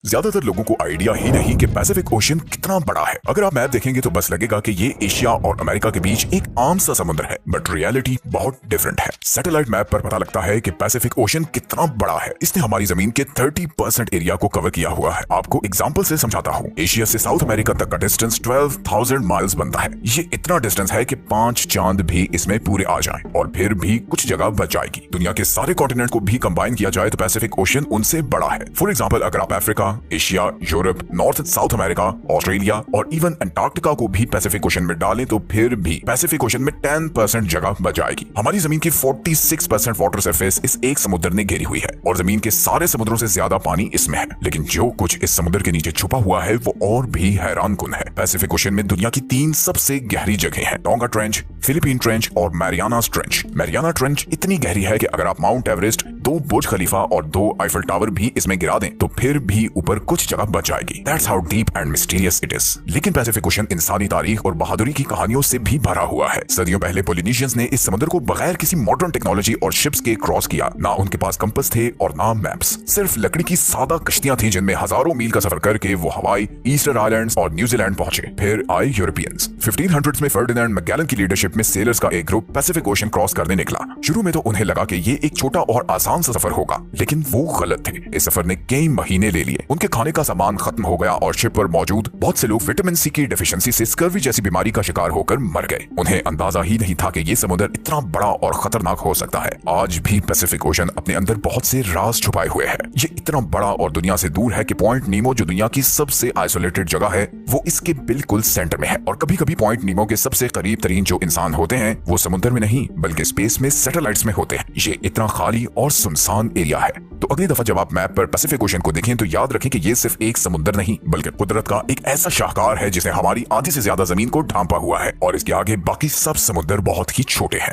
ज्यादातर लोगों को आइडिया ही नहीं कि पैसिफिक ओशन कितना बड़ा है। अगर आप मैप देखेंगे तो बस लगेगा कि ये एशिया और अमेरिका के बीच एक आम सा समुद्र है, बट रियलिटी बहुत डिफरेंट है। सैटेलाइट मैप पर पता लगता है कि पैसिफिक ओशन कितना बड़ा है। इसने हमारी जमीन के 30% एरिया को कवर किया हुआ है। आपको एग्जांपल से समझाता हूँ। एशिया से साउथ अमेरिका तक का डिस्टेंस 12,000 माइल्स बनता है। ये इतना डिस्टेंस है कि 5 चांद भी इसमें पूरे आ जाएं और फिर भी कुछ जगह बच जाएगी। दुनिया के सारे कॉन्टिनेंट को भी कंबाइन किया जाए तो पैसिफिक ओशन उनसे बड़ा है। फॉर एग्जांपल, अगर आप Africa, Asia, Europe, north south America, Australia और इवन अंटार्कटिका को भी पैसिफिक ओशन में डालें तो फिर भी पैसिफिक ओशन में 10% जगह बच जाएगी। हमारी जमीन की 46% वाटर सरफेस इस एक समुद्र ने घेरी हुई है और जमीन के सारे समुद्रों से ज्यादा पानी इसमें है। लेकिन जो कुछ इस समुद्र के नीचे छुपा हुआ है वो और भी हैरानकुन है। पैसिफिक ओशन में दुनिया की 3 सबसे गहरी जगह हैं, टोंगा ट्रेंच, फिलीपीन ट्रेंच और मैरियाना ट्रेंच। मैरियाना ट्रेंच इतनी गहरी है कि अगर आप माउंट एवरेस्ट, 2 बुर्ज खलीफा और 2 आईफल टावर भी इसमें गिरा दें तो फिर भी ऊपर कुछ जगह बच जाएगी। That's how deep and mysterious it is। लेकिन पैसिफिक ओशन इंसानी तारीख और बहादुरी की कहानियों से भी भरा हुआ है। सदियों पहले पोलिनेशियंस ने इस समुद्र को बगैर किसी मॉडर्न टेक्नोलॉजी और शिप्स के क्रॉस किया। ना उनके पास कंपास थे और ना मैप्स, सिर्फ लकड़ी की सादा कश्तियां थी जिनमें हजारों मील का सफर करके वो हवाई, ईस्टर आइलैंड्स और न्यूजीलैंड पहुंचे। फिर आए यूरोपियंस। 1500s में फर्डिनेंड मैगेलन की लीडरशिप में सेलर्स का एक ग्रुप पैसिफिक ओशन क्रॉस करने निकला। शुरू में तो उन्हें लगा कि ये एक छोटा और आसान सा सफर होगा, लेकिन वो गलत थे। इस सफर ने कई महीने ले लिए। उनके खाने का सामान खत्म हो गया और शिप पर मौजूद बहुत से लोग विटामिन सी की डेफिशिएंसी से स्कर्वी जैसी बीमारी का शिकार होकर मर गए। उन्हें अंदाजा ही नहीं था कि ये समुद्र इतना बड़ा और खतरनाक हो सकता है। आज भी पैसिफिक ओशन अपने अंदर बहुत से राज छुपाए हुए है। ये इतना बड़ा और दुनिया से दूर है कि पॉइंट नीमो, जो दुनिया की सबसे आइसोलेटेड जगह है, वो इसके बिल्कुल सेंटर में है। और कभी कभी पॉइंट नीमो के सबसे करीब तरीन जो इंसान होते हैं वो समुद्र में नहीं बल्कि स्पेस में सैटेलाइट्स में होते हैं। ये इतना खाली और सुनसान एरिया है। तो अगली दफा जब आप मैप पर पैसिफिक ओशन को देखें तो याद रखें कि ये सिर्फ एक समुद्र नहीं बल्कि कुदरत का एक ऐसा शाहकार है जिसने हमारी आधी से ज्यादा जमीन को ढांपा हुआ है और इसके आगे बाकी सब समुद्र बहुत ही छोटे हैं।